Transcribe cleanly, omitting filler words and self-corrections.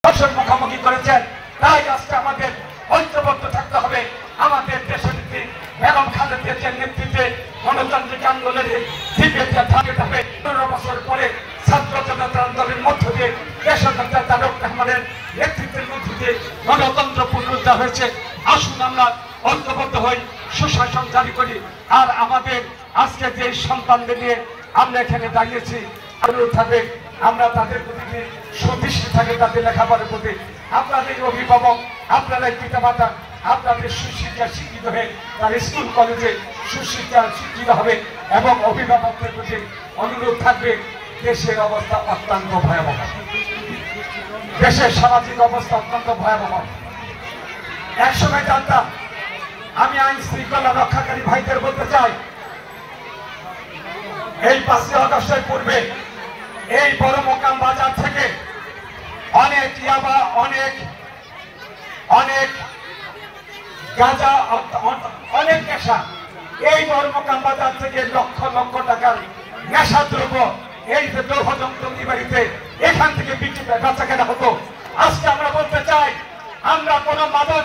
মুখোমুখি করেছেন। তাই আজকে আমাদের ঐক্যবদ্ধ থাকতে হবে। আমাদের দেশনেত্রী বেগম খালেদা জিয়ার নেতৃত্বে গণতান্ত্রিক আন্দোলনের ধাপে ধাপে 15 বছর পরে ছাত্র জনতা আন্দোলনের মধ্য দিয়ে দেশনেতা তারেক রহমানের নেতৃত্বের মধ্য দিয়ে গণতন্ত্র পুনরুদ্ধার হয়েছে। আসুন আমরা ঐক্যবদ্ধ হই, সুশাসন জারি করি। আর আমাদের আজকে যে সন্তানদের নিয়ে আমরা এখানে দাঁড়িয়েছি, অনুরোধ থাকবে আমরা তাদের প্রতি সুদৃষ্টি থাকে, তাদের লেখাপড়ার প্রতি। আপনাদের অভিভাবক, আপনারা পিতা মাতা, আপনাদের সুশিক্ষা শিক্ষিত হয়ে তার স্কুল কলেজে সুশিক্ষা শিক্ষিত হবে। এবং অভিভাবকদের প্রতি অনুরোধ থাকবে, দেশের অবস্থা অত্যন্ত ভয়াবহ, দেশের সামাজিক অবস্থা অত্যন্ত ভয়াবহ। একসময় জানতাম, আমি আইন শৃঙ্খলা রক্ষাকারী ভাইদের বলতে চাই, এই 5 আগস্টের পূর্বে এই বড় মোকাম বাজার থেকে অনেক ইয়াবা, অনেক গাঁজা, অনেক নেশা, এই বড় মোকাম বাজার থেকে লক্ষ লক্ষ টাকার নেশা দ্রব্য এই যে লৌহজঙ্গি বাড়িতে এখান থেকে বিক্রি বেচা কেনা হতো। আজকে আমরা বলতে চাই, আমরা কোনো মাদক